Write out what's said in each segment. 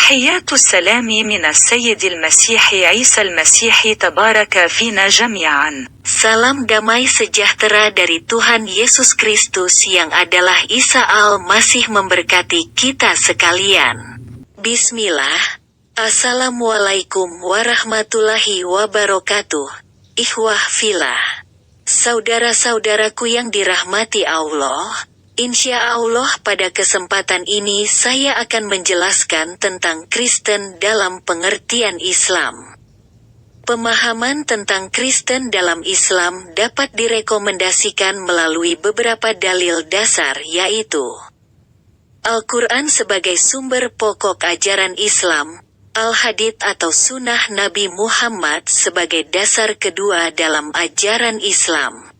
تحيات السلام من السيد المسيح عيسى المسيح تبارك فينا جميعا. Salam damai sejahtera dari Tuhan Yesus Kristus yang adalah Isa Al-Masih memberkati kita sekalian. Bismillah. Assalamualaikum warahmatullahi wabarakatuh. Ikhwah filah. Saudara-saudaraku yang dirahmati Allah, insya Allah pada kesempatan ini saya akan menjelaskan tentang Kristen dalam pengertian Islam. Pemahaman tentang Kristen dalam Islam dapat direkomendasikan melalui beberapa dalil dasar, yaitu Al-Quran sebagai sumber pokok ajaran Islam, Al-Hadits atau Sunnah Nabi Muhammad sebagai dasar kedua dalam ajaran Islam,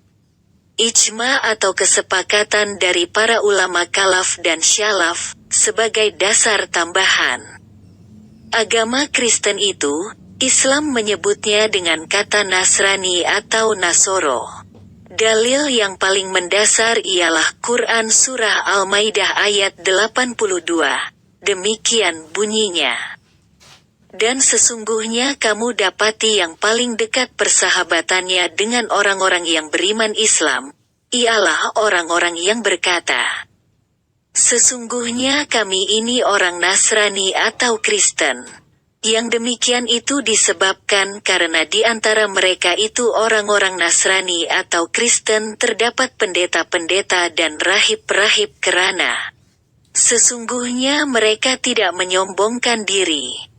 Ijma atau kesepakatan dari para ulama Khalaf dan Syalaf sebagai dasar tambahan. Agama Kristen itu, Islam menyebutnya dengan kata Nasrani atau Nasoro. Dalil yang paling mendasar ialah Quran Surah Al-Maidah ayat 82. Demikian bunyinya. Dan sesungguhnya kamu dapati yang paling dekat persahabatannya dengan orang-orang yang beriman Islam, ialah orang-orang yang berkata, sesungguhnya kami ini orang Nasrani atau Kristen. Yang demikian itu disebabkan karena di antara mereka itu orang-orang Nasrani atau Kristen terdapat pendeta-pendeta dan rahib-rahib kerana sesungguhnya mereka tidak menyombongkan diri.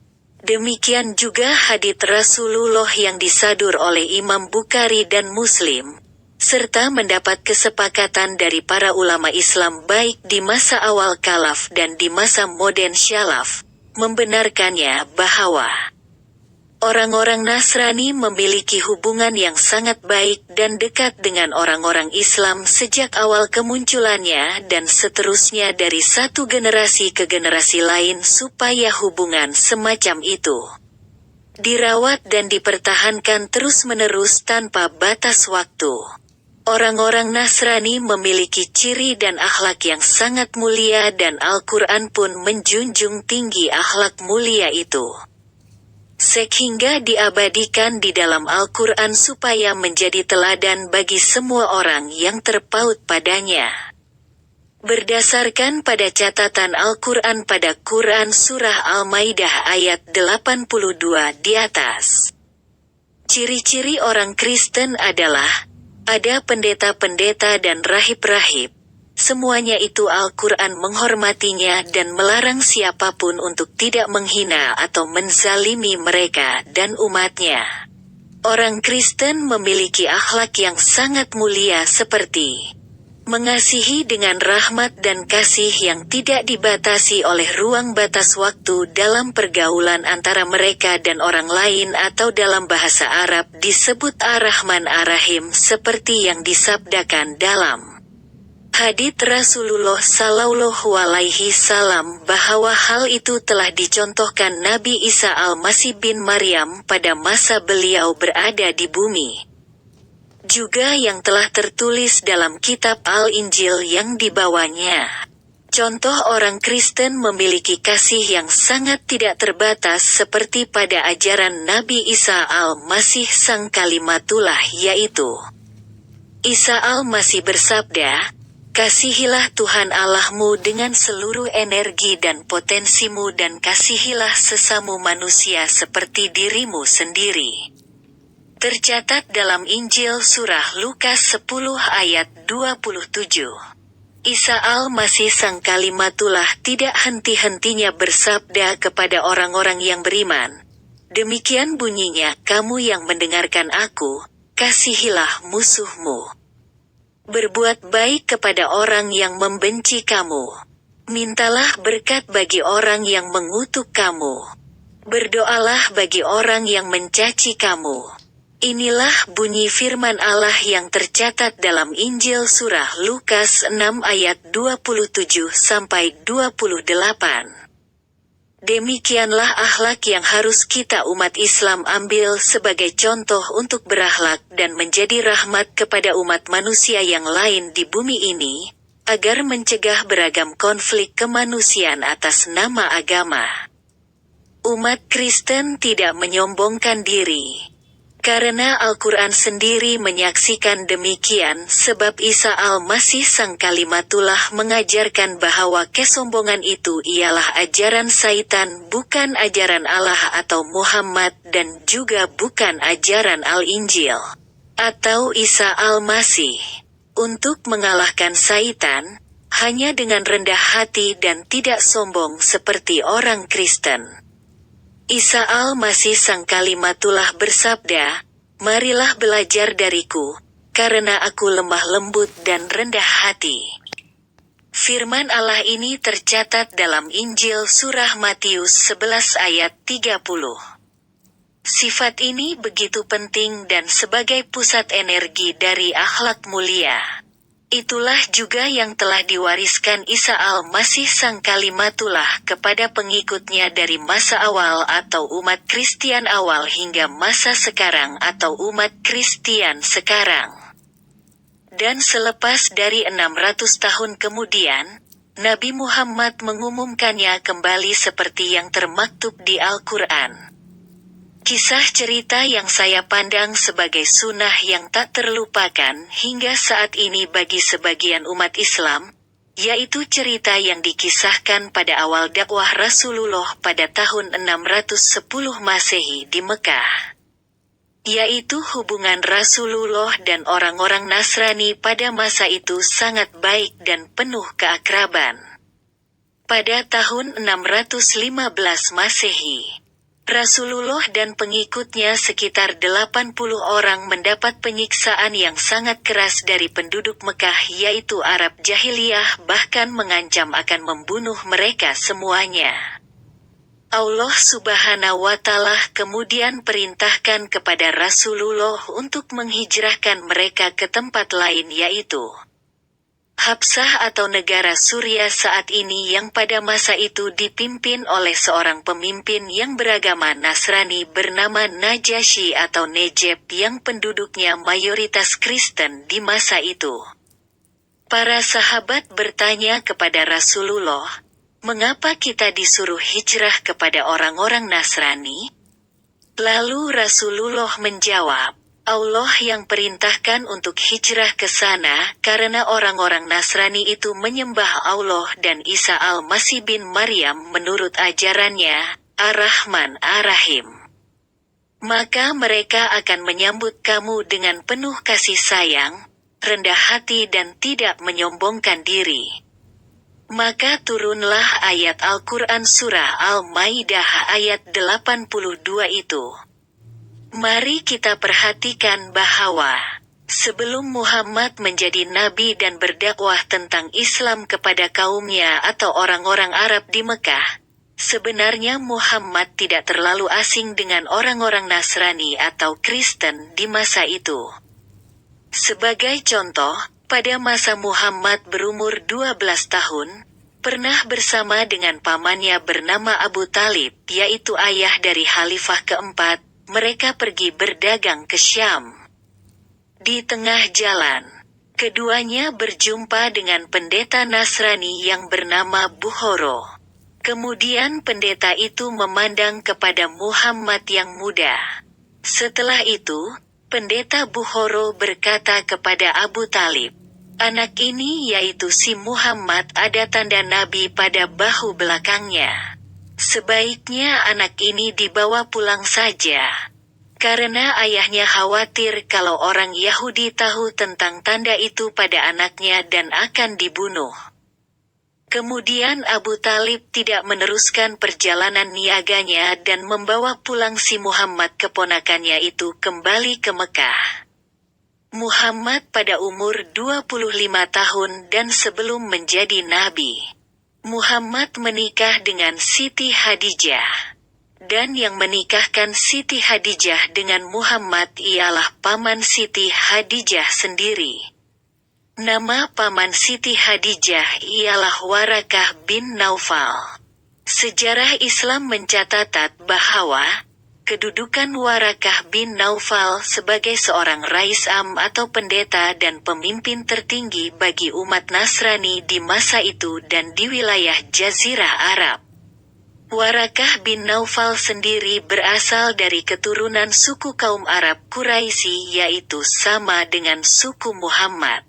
Demikian juga hadits Rasulullah yang disadur oleh Imam Bukhari dan Muslim, serta mendapat kesepakatan dari para ulama Islam baik di masa awal Khalaf dan di masa modern Syalaf, membenarkannya bahwa orang-orang Nasrani memiliki hubungan yang sangat baik dan dekat dengan orang-orang Islam sejak awal kemunculannya dan seterusnya dari satu generasi ke generasi lain supaya hubungan semacam itu dirawat dan dipertahankan terus-menerus tanpa batas waktu. Orang-orang Nasrani memiliki ciri dan akhlak yang sangat mulia dan Al-Quran pun menjunjung tinggi akhlak mulia itu. Sehingga diabadikan di dalam Al-Quran supaya menjadi teladan bagi semua orang yang terpaut padanya. Berdasarkan pada catatan Al-Quran pada Quran Surah Al-Maidah ayat 82 di atas. Ciri-ciri orang Kristen adalah ada pendeta-pendeta dan rahib-rahib. Semuanya itu Al-Quran menghormatinya dan melarang siapapun untuk tidak menghina atau menzalimi mereka dan umatnya. Orang Kristen memiliki akhlak yang sangat mulia seperti mengasihi dengan rahmat dan kasih yang tidak dibatasi oleh ruang batas waktu dalam pergaulan antara mereka dan orang lain atau dalam bahasa Arab disebut Ar-Rahman Ar-Rahim seperti yang disabdakan dalam hadits Rasulullah Sallallahu Alaihi Wasallam bahwa hal itu telah dicontohkan Nabi Isa Al-Masih bin Maryam pada masa beliau berada di bumi. Juga yang telah tertulis dalam kitab Al-Injil yang dibawanya. Contoh orang Kristen memiliki kasih yang sangat tidak terbatas seperti pada ajaran Nabi Isa Al-Masih Sang Kalimatullah, yaitu Isa Al-Masih bersabda, kasihilah Tuhan Allahmu dengan seluruh energi dan potensimu dan kasihilah sesamu manusia seperti dirimu sendiri. Tercatat dalam Injil Surah Lukas 10 ayat 27. Isa Al-Masih Sang Kalimatullah tidak henti-hentinya bersabda kepada orang-orang yang beriman. Demikian bunyinya, kamu yang mendengarkan aku, kasihilah musuhmu. Berbuat baik kepada orang yang membenci kamu. Mintalah berkat bagi orang yang mengutuk kamu. Berdoalah bagi orang yang mencaci kamu. Inilah bunyi firman Allah yang tercatat dalam Injil Surah Lukas 6 ayat 27-28. Demikianlah akhlak yang harus kita umat Islam ambil sebagai contoh untuk berakhlak dan menjadi rahmat kepada umat manusia yang lain di bumi ini, agar mencegah beragam konflik kemanusiaan atas nama agama. Umat Kristen tidak menyombongkan diri. Karena Al-Quran sendiri menyaksikan demikian sebab Isa Al-Masih Sang Kalimatullah mengajarkan bahwa kesombongan itu ialah ajaran Saitan bukan ajaran Allah atau Muhammad dan juga bukan ajaran Al-Injil atau Isa Al-Masih. Untuk mengalahkan Saitan, hanya dengan rendah hati dan tidak sombong seperti orang Kristen. Isa Al-Masih Sang Kalimatullah bersabda, "Marilah belajar dariku, karena aku lemah lembut dan rendah hati." Firman Allah ini tercatat dalam Injil Surah Matius 11 ayat 30. Sifat ini begitu penting dan sebagai pusat energi dari akhlak mulia. Itulah juga yang telah diwariskan Isa Al-Masih Sang Kalimatullah kepada pengikutnya dari masa awal atau umat Kristian awal hingga masa sekarang atau umat Kristian sekarang. Dan selepas dari 600 tahun kemudian, Nabi Muhammad mengumumkannya kembali seperti yang termaktub di Al-Quran. Kisah cerita yang saya pandang sebagai sunnah yang tak terlupakan hingga saat ini bagi sebagian umat Islam, yaitu cerita yang dikisahkan pada awal dakwah Rasulullah pada tahun 610 Masehi di Mekah. Yaitu hubungan Rasulullah dan orang-orang Nasrani pada masa itu sangat baik dan penuh keakraban. Pada tahun 615 Masehi, Rasulullah dan pengikutnya sekitar 80 orang mendapat penyiksaan yang sangat keras dari penduduk Mekah yaitu Arab Jahiliyah bahkan mengancam akan membunuh mereka semuanya. Allah Subhanahu wa Ta'ala kemudian perintahkan kepada Rasulullah untuk menghijrahkan mereka ke tempat lain yaitu Habsah atau negara Suriah saat ini yang pada masa itu dipimpin oleh seorang pemimpin yang beragama Nasrani bernama Najasyi atau Nejeb yang penduduknya mayoritas Kristen di masa itu. Para sahabat bertanya kepada Rasulullah, "Mengapa kita disuruh hijrah kepada orang-orang Nasrani?" Lalu Rasulullah menjawab, Allah yang perintahkan untuk hijrah ke sana karena orang-orang Nasrani itu menyembah Allah dan Isa Al-Masih bin Maryam menurut ajarannya, Ar-Rahman Ar-Rahim. Maka mereka akan menyambut kamu dengan penuh kasih sayang, rendah hati dan tidak menyombongkan diri. Maka turunlah ayat Al-Quran Surah Al-Maidah ayat 82 itu. Mari kita perhatikan bahwa sebelum Muhammad menjadi nabi dan berdakwah tentang Islam kepada kaumnya atau orang-orang Arab di Mekah, sebenarnya Muhammad tidak terlalu asing dengan orang-orang Nasrani atau Kristen di masa itu. Sebagai contoh, pada masa Muhammad berumur 12 tahun, pernah bersama dengan pamannya bernama Abu Talib, yaitu ayah dari Khalifah keempat, mereka pergi berdagang ke Syam. Di tengah jalan, keduanya berjumpa dengan pendeta Nasrani yang bernama Bukhoro. Kemudian pendeta itu memandang kepada Muhammad yang muda. Setelah itu, pendeta Bukhoro berkata kepada Abu Talib, "Anak ini yaitu si Muhammad ada tanda Nabi pada bahu belakangnya. Sebaiknya anak ini dibawa pulang saja. Karena ayahnya khawatir kalau orang Yahudi tahu tentang tanda itu pada anaknya dan akan dibunuh." Kemudian Abu Talib tidak meneruskan perjalanan niaganya dan membawa pulang si Muhammad keponakannya itu kembali ke Mekah. Muhammad pada umur 25 tahun dan sebelum menjadi nabi, Muhammad menikah dengan Siti Khadijah. Dan yang menikahkan Siti Khadijah dengan Muhammad ialah paman Siti Khadijah sendiri. Nama paman Siti Khadijah ialah Warakah bin Naufal. Sejarah Islam mencatat bahwa kedudukan Warakah bin Naufal sebagai seorang rais am atau pendeta dan pemimpin tertinggi bagi umat Nasrani di masa itu dan di wilayah Jazirah Arab. Warakah bin Naufal sendiri berasal dari keturunan suku kaum Arab Quraisy, yaitu sama dengan suku Muhammad.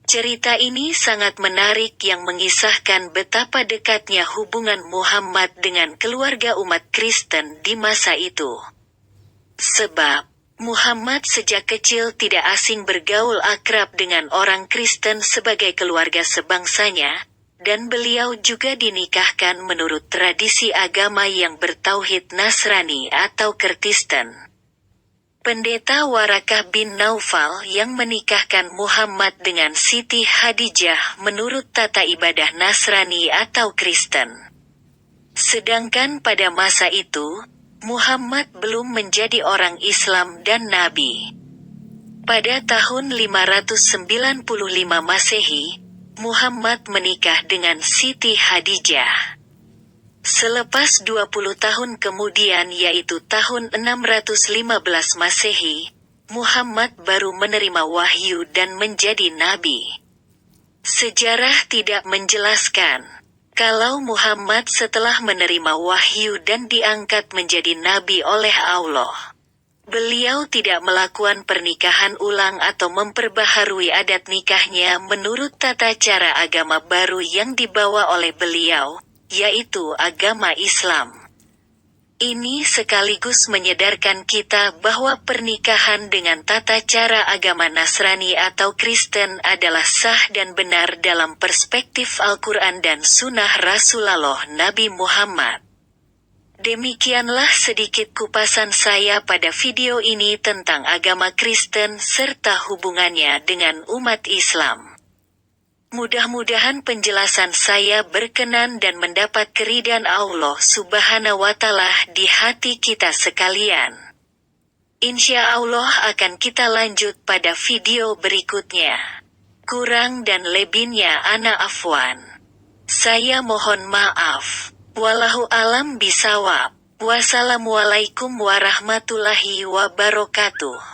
Cerita ini sangat menarik yang mengisahkan betapa dekatnya hubungan Muhammad dengan keluarga umat Kristen di masa itu. Sebab, Muhammad sejak kecil tidak asing bergaul akrab dengan orang Kristen sebagai keluarga sebangsanya, dan beliau juga dinikahkan menurut tradisi agama yang bertauhid Nasrani atau Kristen. Pendeta Warakah bin Naufal yang menikahkan Muhammad dengan Siti Hadijah menurut tata ibadah Nasrani atau Kristen. Sedangkan pada masa itu, Muhammad belum menjadi orang Islam dan Nabi. Pada tahun 595 Masehi, Muhammad menikah dengan Siti Hadijah. Selepas 20 tahun kemudian, yaitu tahun 615 Masehi, Muhammad baru menerima wahyu dan menjadi nabi. Sejarah tidak menjelaskan kalau Muhammad setelah menerima wahyu dan diangkat menjadi nabi oleh Allah, beliau tidak melakukan pernikahan ulang atau memperbaharui adat nikahnya menurut tata cara agama baru yang dibawa oleh beliau, yaitu agama Islam. Ini sekaligus menyadarkan kita bahwa pernikahan dengan tata cara agama Nasrani atau Kristen adalah sah dan benar dalam perspektif Al-Quran dan Sunnah Rasulullah Nabi Muhammad. Demikianlah sedikit kupasan saya pada video ini tentang agama Kristen serta hubungannya dengan umat Islam. Mudah-mudahan penjelasan saya berkenan dan mendapat keridhaan Allah Subhanahu wa Ta'ala di hati kita sekalian. Insya Allah akan kita lanjut pada video berikutnya. Kurang dan lebihnya ana afwan. Saya mohon maaf. Wallahu alam bisawab. Wassalamualaikum warahmatullahi wabarakatuh.